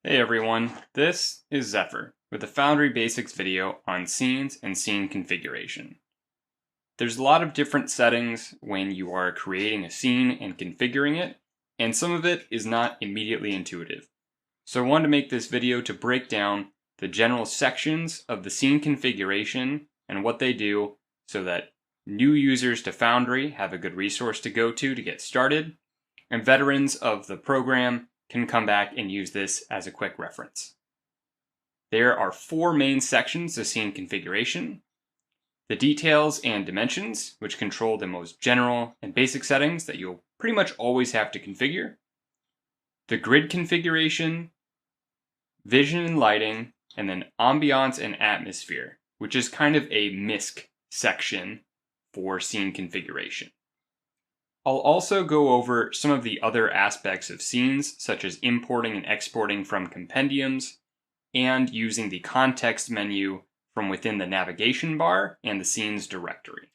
Hey everyone, this is Zephyr with a Foundry Basics video on scenes and scene configuration. There's a lot of different settings when you are creating a scene and configuring it, and some of it is not immediately intuitive. So I wanted to make this video to break down the general sections of the scene configuration and what they do so that new users to Foundry have a good resource to go to get started, and veterans of the program can come back and use this as a quick reference. There are four main sections of scene configuration: the details and dimensions, which control the most general and basic settings that you'll pretty much always have to configure; the grid configuration, vision and lighting, and then ambiance and atmosphere, which is kind of a MISC section for scene configuration. I'll also go over some of the other aspects of scenes, such as importing and exporting from compendiums, and using the context menu from within the navigation bar and the scenes directory.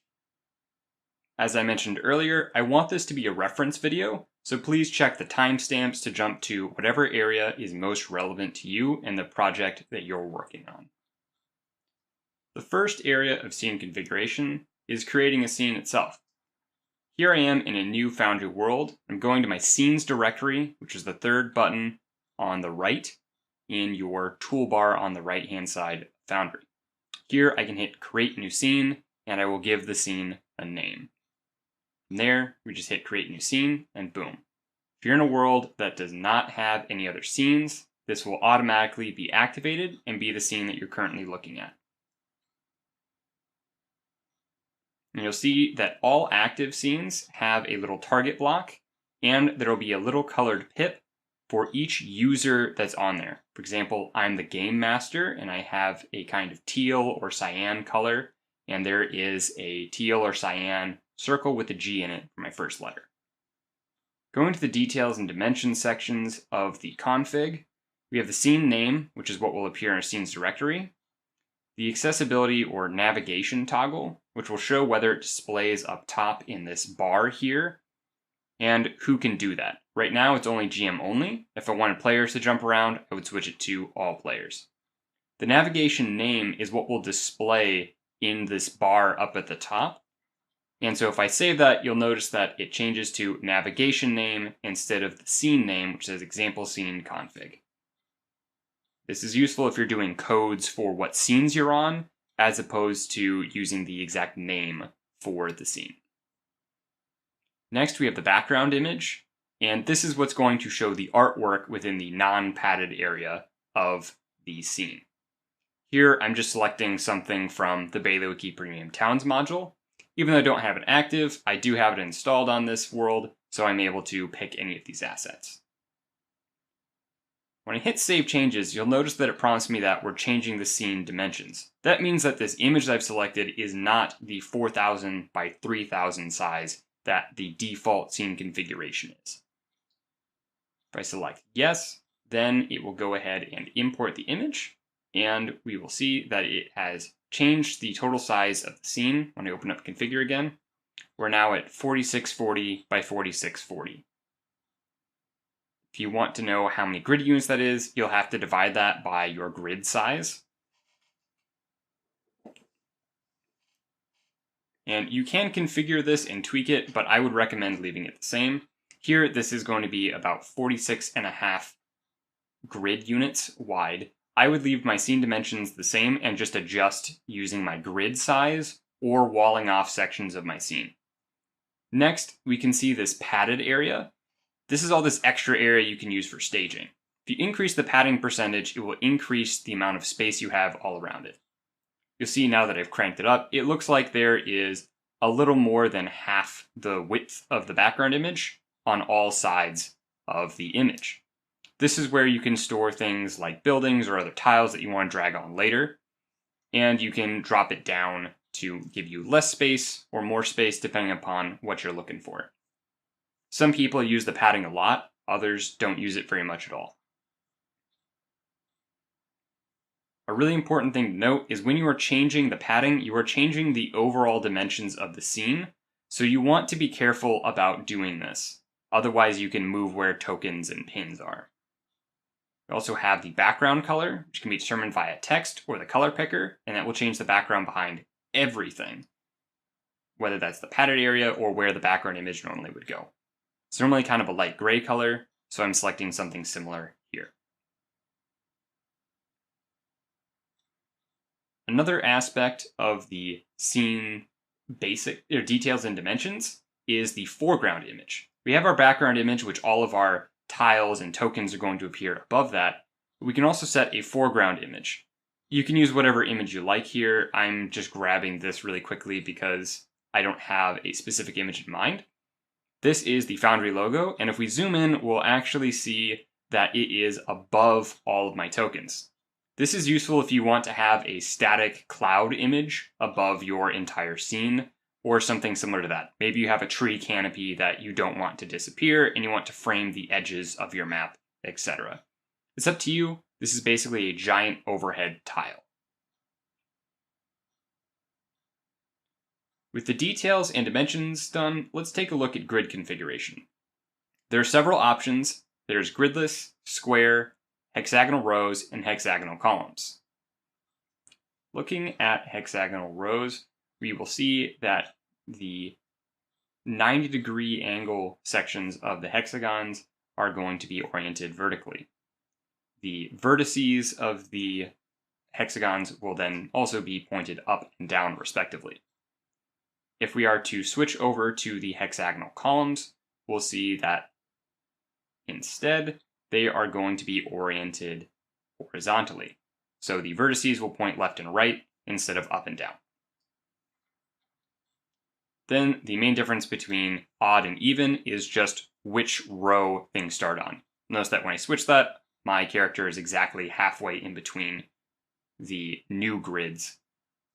As I mentioned earlier, I want this to be a reference video, so please check the timestamps to jump to whatever area is most relevant to you and the project that you're working on. The first area of scene configuration is creating a scene itself. Here I am in a new Foundry world. I'm going to my scenes directory, which is the third button on the right in your toolbar on the right hand side of Foundry. Here I can hit create new scene, and I will give the scene a name. From there, we just hit create new scene, and boom. If you're in a world that does not have any other scenes, this will automatically be activated and be the scene that you're currently looking at. And you'll see that all active scenes have a little target block, and there will be a little colored pip for each user that's on there. For example, I'm the game master, and I have a kind of teal or cyan color, and there is a teal or cyan circle with a G in it for my first letter. Going to the details and dimensions sections of the config, we have the scene name, which is what will appear in our scenes directory, the accessibility or navigation toggle, which will show whether it displays up top in this bar here, and who can do that. Right now it's only GM only. If I wanted players to jump around, I would switch it to all players. The navigation name is what will display in this bar up at the top. And so if I save that, you'll notice that it changes to navigation name instead of the scene name, which says example scene config. This is useful if you're doing codes for what scenes you're on, as opposed to using the exact name for the scene. Next, we have the background image, and this is what's going to show the artwork within the non-padded area of the scene. Here, I'm just selecting something from the Bailiwick Premium Towns module. Even though I don't have it active, I do have it installed on this world, so I'm able to pick any of these assets. When I hit Save Changes, you'll notice that it prompts me that we're changing the scene dimensions. That means that this image that I've selected is not the 4000 by 3000 size that the default scene configuration is. If I select Yes, then it will go ahead and import the image, and we will see that it has changed the total size of the scene. When I open up Configure again, we're now at 4640 by 4640. If you want to know how many grid units that is, you'll have to divide that by your grid size. And you can configure this and tweak it, but I would recommend leaving it the same. Here, this is going to be about 46.5 grid units wide. I would leave my scene dimensions the same and just adjust using my grid size or walling off sections of my scene. Next, we can see this padded area. This is all this extra area you can use for staging. If you increase the padding percentage, it will increase the amount of space you have all around it. You'll see now that I've cranked it up, it looks like there is a little more than half the width of the background image on all sides of the image. This is where you can store things like buildings or other tiles that you want to drag on later, and you can drop it down to give you less space or more space depending upon what you're looking for. Some people use the padding a lot, others don't use it very much at all. A really important thing to note is when you are changing the padding, you are changing the overall dimensions of the scene, so you want to be careful about doing this. Otherwise, you can move where tokens and pins are. We also have the background color, which can be determined via text or the color picker, and that will change the background behind everything, whether that's the padded area or where the background image normally would go. It's normally kind of a light gray color, so I'm selecting something similar here. Another aspect of the scene basic details and dimensions is the foreground image. We have our background image, which all of our tiles and tokens are going to appear above that. But we can also set a foreground image. You can use whatever image you like here. I'm just grabbing this really quickly because I don't have a specific image in mind. This is the Foundry logo, and if we zoom in, we'll actually see that it is above all of my tokens. This is useful if you want to have a static cloud image above your entire scene, or something similar to that. Maybe you have a tree canopy that you don't want to disappear, and you want to frame the edges of your map, etc. It's up to you. This is basically a giant overhead tile. With the details and dimensions done, let's take a look at grid configuration. There are several options. There's gridless, square, hexagonal rows, and hexagonal columns. Looking at hexagonal rows, we will see that the 90-degree angle sections of the hexagons are going to be oriented vertically. The vertices of the hexagons will then also be pointed up and down respectively. If we are to switch over to the hexagonal columns, we'll see that instead they are going to be oriented horizontally. So the vertices will point left and right instead of up and down. Then the main difference between odd and even is just which row things start on. Notice that when I switch that, my character is exactly halfway in between the new grids.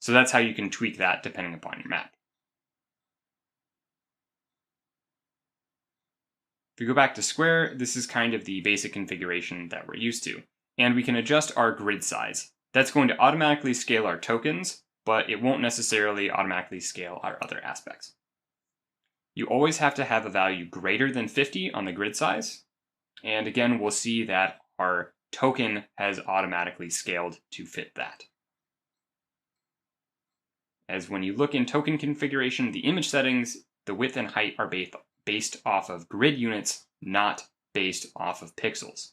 So that's how you can tweak that depending upon your map. If we go back to square, this is kind of the basic configuration that we're used to. And we can adjust our grid size. That's going to automatically scale our tokens, but it won't necessarily automatically scale our other aspects. You always have to have a value greater than 50 on the grid size. And again, we'll see that our token has automatically scaled to fit that. As when you look in token configuration, the image settings, the width and height are based off of grid units, not based off of pixels.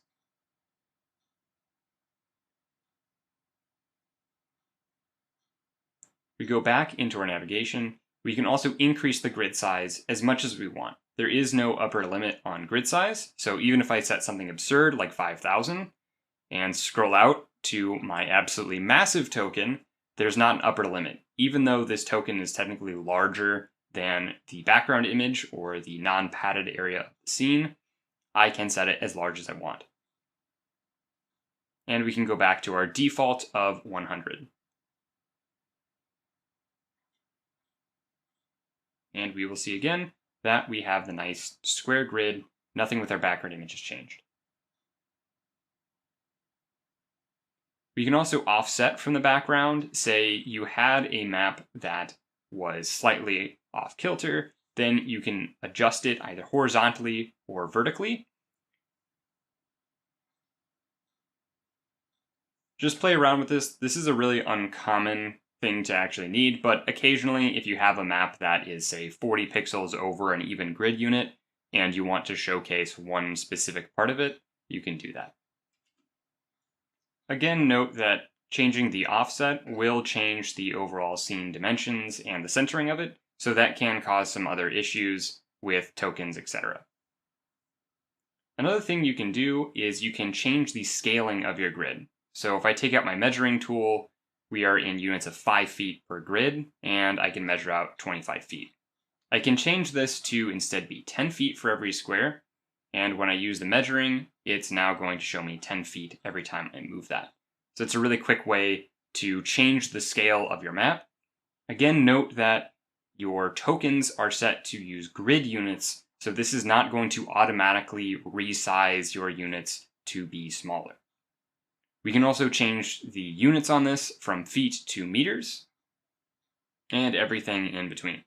We go back into our navigation. We can also increase the grid size as much as we want. There is no upper limit on grid size, so even if I set something absurd like 5,000 and scroll out to my absolutely massive token, there's not an upper limit. Even though this token is technically larger than the background image or the non-padded area of the scene, I can set it as large as I want. And we can go back to our default of 100. And we will see again that we have the nice square grid, nothing with our background image has changed. We can also offset from the background. Say you had a map that was slightly off kilter, then you can adjust it either horizontally or vertically. Just play around with this. This is a really uncommon thing to actually need, but occasionally if you have a map that is, say, 40 pixels over an even grid unit and you want to showcase one specific part of it, you can do that. Again, note that changing the offset will change the overall scene dimensions and the centering of it, so that can cause some other issues with tokens, etc. Another thing you can do is you can change the scaling of your grid. So if I take out my measuring tool, we are in units of 5 feet per grid, and I can measure out 25 feet. I can change this to instead be 10 feet for every square, and when I use the measuring, it's now going to show me 10 feet every time I move that. So it's a really quick way to change the scale of your map. Again, note that your tokens are set to use grid units, so this is not going to automatically resize your units to be smaller. We can also change the units on this from feet to meters, and everything in between.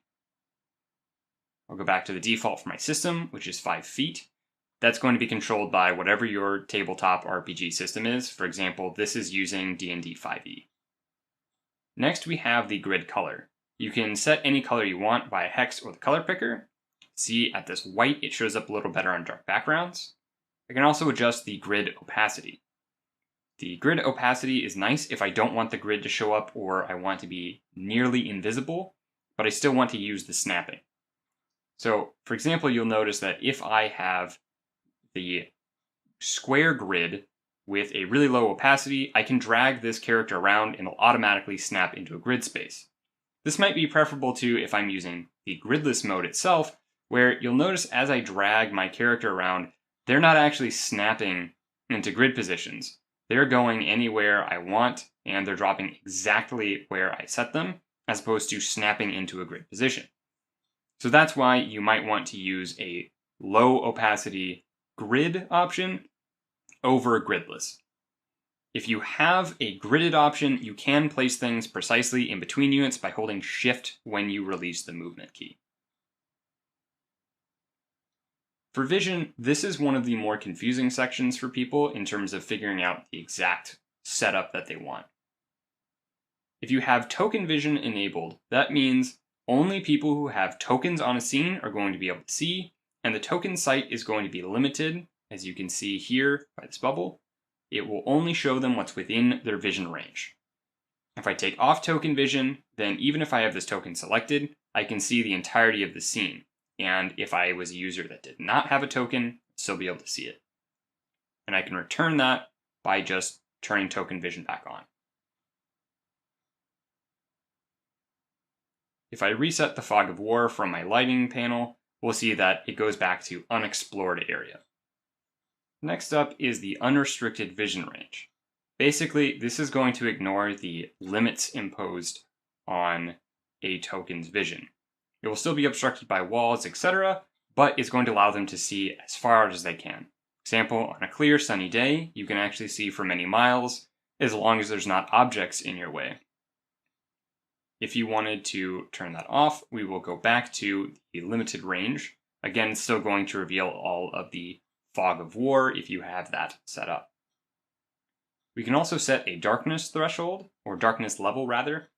I'll go back to the default for my system, which is 5 feet. That's going to be controlled by whatever your tabletop RPG system is. For example, this is using D&D 5e. Next, we have the grid color. You can set any color you want by a hex or the color picker. See, at this white, it shows up a little better on dark backgrounds. I can also adjust the grid opacity. The grid opacity is nice if I don't want the grid to show up or I want to be nearly invisible, but I still want to use the snapping. So, for example, you'll notice that if I have the square grid with a really low opacity, I can drag this character around and it'll automatically snap into a grid space. This might be preferable to if I'm using the gridless mode itself, where you'll notice as I drag my character around, they're not actually snapping into grid positions. They're going anywhere I want, and they're dropping exactly where I set them, as opposed to snapping into a grid position. So that's why you might want to use a low opacity grid option over gridless. If you have a gridded option, you can place things precisely in between units by holding Shift when you release the movement key. For vision, this is one of the more confusing sections for people in terms of figuring out the exact setup that they want. If you have token vision enabled, that means only people who have tokens on a scene are going to be able to see, and the token sight is going to be limited, as you can see here by this bubble. It will only show them what's within their vision range. If I take off token vision, then even if I have this token selected, I can see the entirety of the scene. And if I was a user that did not have a token, I'd still be able to see it. And I can return that by just turning token vision back on. If I reset the fog of war from my lighting panel, we'll see that it goes back to unexplored area. Next up is the unrestricted vision range. Basically, this is going to ignore the limits imposed on a token's vision. It will still be obstructed by walls, etc., but it's going to allow them to see as far out as they can. Example, on a clear sunny day, you can actually see for many miles, as long as there's not objects in your way. If you wanted to turn that off, we will go back to the limited range. Again, it's still going to reveal all of the fog of war if you have that set up. We can also set a darkness threshold, or darkness level rather,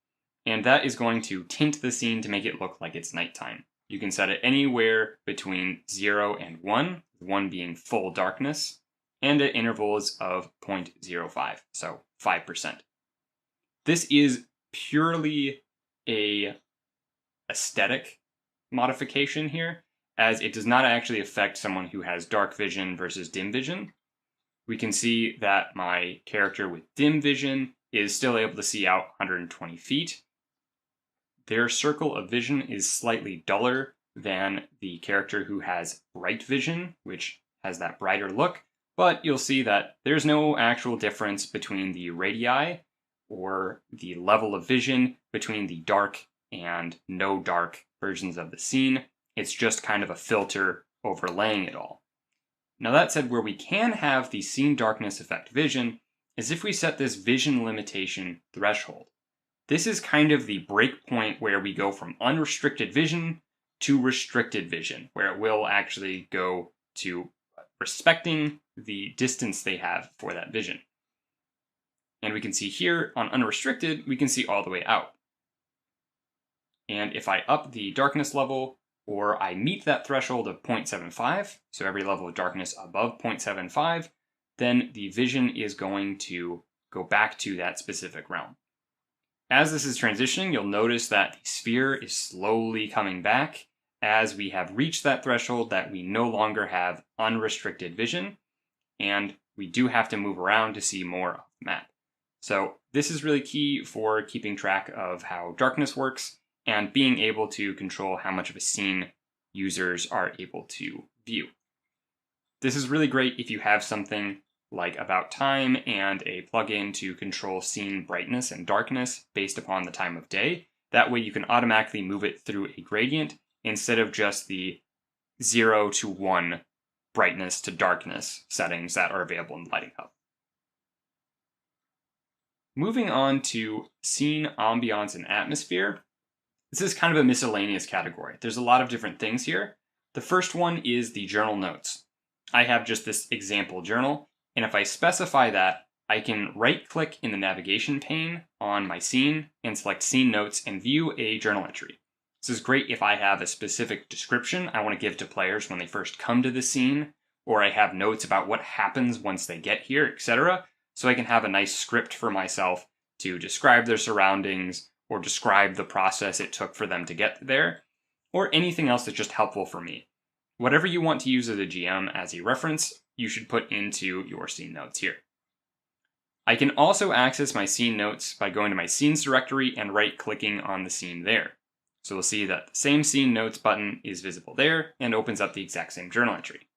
and that is going to tint the scene to make it look like it's nighttime. You can set it anywhere between 0 and 1, 1 being full darkness, and at intervals of 0.05, so 5%. This is purely a aesthetic modification here, as it does not actually affect someone who has dark vision versus dim vision. We can see that my character with dim vision is still able to see out 120 feet. Their circle of vision is slightly duller than the character who has bright vision, which has that brighter look, but you'll see that there's no actual difference between the radii or the level of vision between the dark and no dark versions of the scene. It's just kind of a filter overlaying it all. Now that said, where we can have the scene darkness affect vision is if we set this vision limitation threshold. This is kind of the break point where we go from unrestricted vision to restricted vision, where it will actually go to respecting the distance they have for that vision. And we can see here on unrestricted, we can see all the way out. And if I up the darkness level, or I meet that threshold of 0.75, so every level of darkness above 0.75, then the vision is going to go back to that specific realm. As this is transitioning, you'll notice that the sphere is slowly coming back as we have reached that threshold that we no longer have unrestricted vision, and we do have to move around to see more of the map. So this is really key for keeping track of how darkness works and being able to control how much of a scene users are able to view. This is really great if you have something like About Time and a plugin to control scene brightness and darkness based upon the time of day. That way you can automatically move it through a gradient instead of just the 0 to 1 brightness to darkness settings that are available in Lighting Hub. Moving on to scene, ambiance, and atmosphere. This is kind of a miscellaneous category. There's a lot of different things here. The first one is the journal notes. I have just this example journal, and if I specify that, I can right-click in the navigation pane on my scene and select Scene Notes and view a journal entry. This is great if I have a specific description I want to give to players when they first come to the scene, or I have notes about what happens once they get here, etc. So I can have a nice script for myself to describe their surroundings or describe the process it took for them to get there, or anything else that's just helpful for me. Whatever you want to use as a GM as a reference, you should put into your scene notes here. I can also access my scene notes by going to my scenes directory and right-clicking on the scene there. So we'll see that the same scene notes button is visible there and opens up the exact same journal entry.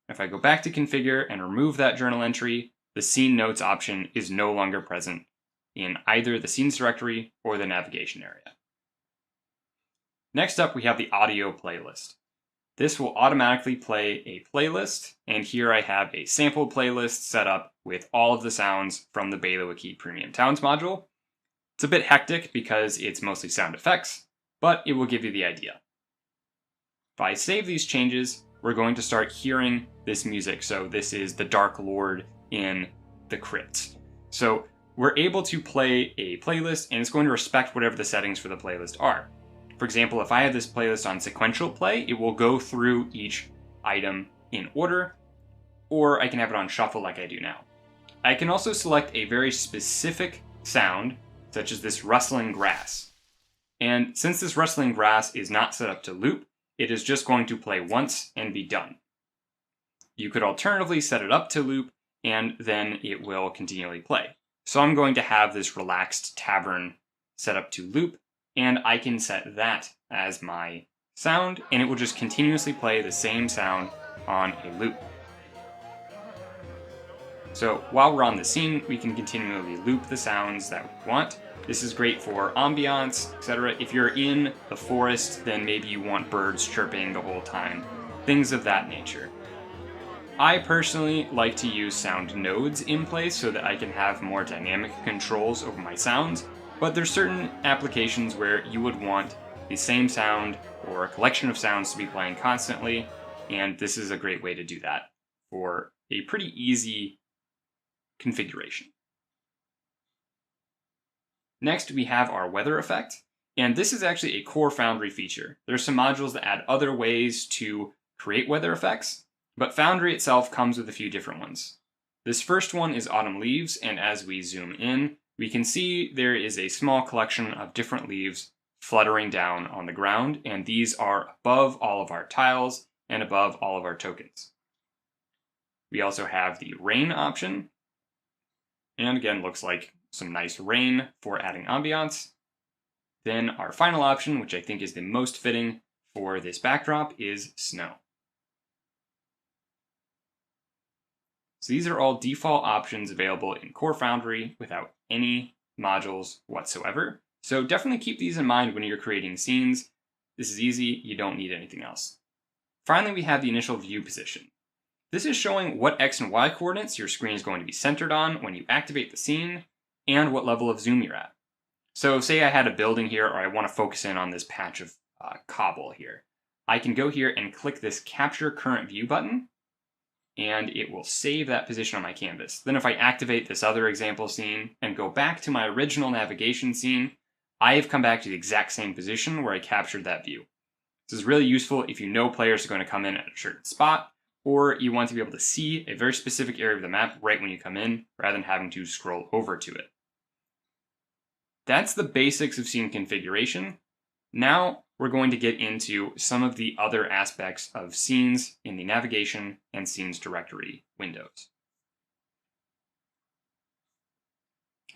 If I go back to configure and remove that journal entry, the scene notes option is no longer present in either the scenes directory or the navigation area. Next up, we have the audio playlist. This will automatically play a playlist, and here I have a sample playlist set up with all of the sounds from the Bailiwick Premium Towns module. It's a bit hectic because it's mostly sound effects, but it will give you the idea. If I save these changes, we're going to start hearing this music. So this is the Dark Lord in the Crypt. So we're able to play a playlist, and it's going to respect whatever the settings for the playlist are. For example, if I have this playlist on sequential play, it will go through each item in order, or I can have it on shuffle like I do now. I can also select a very specific sound, such as this rustling grass. And since this rustling grass is not set up to loop, it is just going to play once and be done. You could alternatively set it up to loop, and then it will continually play. So I'm going to have this relaxed tavern set up to loop, and I can set that as my sound, and it will just continuously play the same sound on a loop. So while we're on the scene, we can continually loop the sounds that we want. This is great for ambiance, etc. If you're in the forest, then maybe you want birds chirping the whole time, things of that nature. I personally like to use sound nodes in place so that I can have more dynamic controls over my sounds. But there's certain applications where you would want the same sound or a collection of sounds to be playing constantly, and this is a great way to do that for a pretty easy configuration. Next, we have our weather effect, and this is actually a core Foundry feature. There's some modules that add other ways to create weather effects, but Foundry itself comes with a few different ones. This first one is autumn leaves, and as we zoom in, we can see there is a small collection of different leaves fluttering down on the ground, and these are above all of our tiles and above all of our tokens. We also have the rain option, and again, looks like some nice rain for adding ambiance. Then our final option, which I think is the most fitting for this backdrop, is snow. So these are all default options available in Core Foundry without any modules whatsoever. So definitely keep these in mind when you're creating scenes. This is easy, you don't need anything else. Finally, we have the initial view position. This is showing what X and Y coordinates your screen is going to be centered on when you activate the scene, and what level of zoom you're at. So say I had a building here, or I want to focus in on this patch of cobble here. I can go here and click this Capture Current View button, and it will save that position on my canvas. Then if I activate this other example scene and go back to my original navigation scene, I have come back to the exact same position where I captured that view. This is really useful if you know players are going to come in at a certain spot, or you want to be able to see a very specific area of the map right when you come in, rather than having to scroll over to it. That's the basics of scene configuration. Now we're going to get into some of the other aspects of scenes in the navigation and scenes directory windows.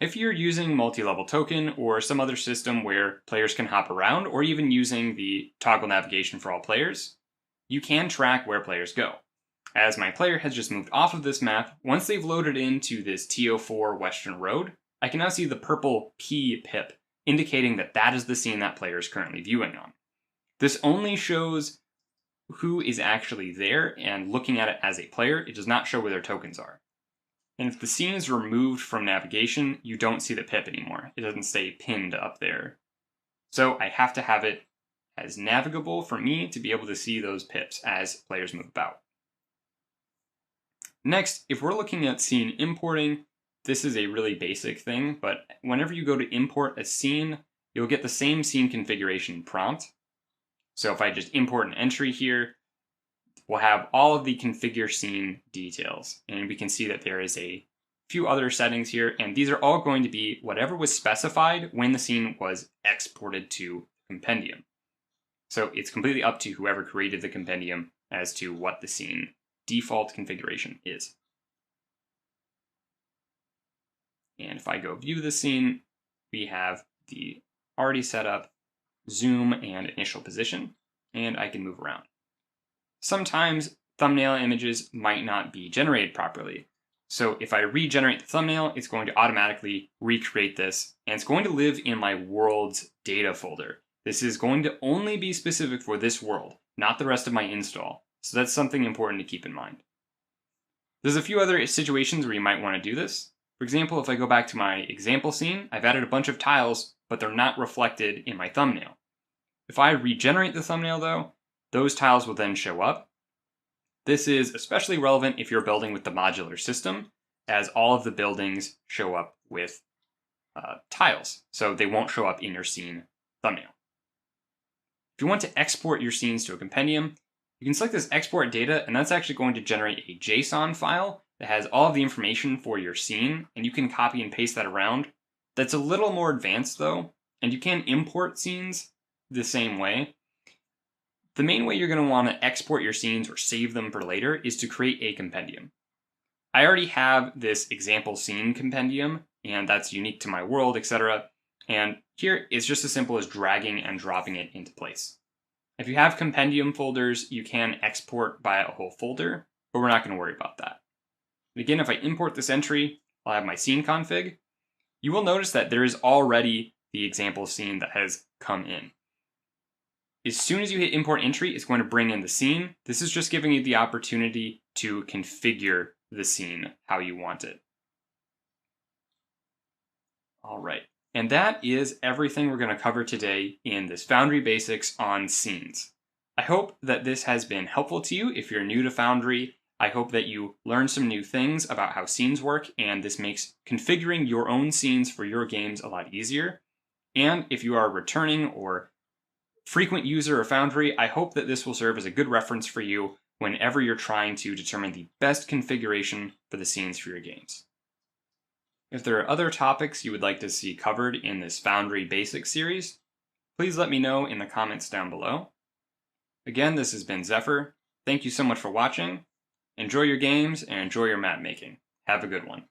If you're using multi-level token or some other system where players can hop around, or even using the toggle navigation for all players, you can track where players go. As my player has just moved off of this map, once they've loaded into this TO4 Western Road, I can now see the purple P pip, indicating that that is the scene that player is currently viewing on. This only shows who is actually there and looking at it as a player. It does not show where their tokens are. And if the scene is removed from navigation, you don't see the pip anymore. It doesn't stay pinned up there. So I have to have it as navigable for me to be able to see those pips as players move about. Next, if we're looking at scene importing, this is a really basic thing, but whenever you go to import a scene, you'll get the same scene configuration prompt. So if I just import an entry here, we'll have all of the configure scene details. And we can see that there is a few other settings here, and these are all going to be whatever was specified when the scene was exported to compendium. So it's completely up to whoever created the compendium as to what the scene default configuration is. And if I go view the scene, we have the already set up zoom and initial position, and I can move around. Sometimes thumbnail images might not be generated properly. So if I regenerate the thumbnail, it's going to automatically recreate this, and it's going to live in my world's data folder. This is going to only be specific for this world, not the rest of my install. So that's something important to keep in mind. There's a few other situations where you might want to do this. For example, if I go back to my example scene, I've added a bunch of tiles, but they're not reflected in my thumbnail. If I regenerate the thumbnail though, those tiles will then show up. This is especially relevant if you're building with the modular system, as all of the buildings show up with tiles, so they won't show up in your scene thumbnail. If you want to export your scenes to a compendium, you can select this export data, and that's actually going to generate a JSON file that has all of the information for your scene, and you can copy and paste that around. That's a little more advanced though, and you can import scenes the same way. The main way you're going to want to export your scenes or save them for later is to create a compendium. I already have this example scene compendium, and that's unique to my world, etc. And here it's just as simple as dragging and dropping it into place. If you have compendium folders, you can export by a whole folder, but we're not going to worry about that. And again, if I import this entry, I'll have my scene config. You will notice that there is already the example scene that has come in. As soon as you hit import entry, it's going to bring in the scene. This is just giving you the opportunity to configure the scene how you want it. All right, and that is everything we're going to cover today in this Foundry Basics on scenes. I hope that this has been helpful to you if you're new to Foundry. I hope that you learn some new things about how scenes work, and this makes configuring your own scenes for your games a lot easier. And if you are a returning or frequent user of Foundry, I hope that this will serve as a good reference for you whenever you're trying to determine the best configuration for the scenes for your games. If there are other topics you would like to see covered in this Foundry Basics series, please let me know in the comments down below. Again, this has been Zephyr. Thank you so much for watching. Enjoy your games and enjoy your map making. Have a good one.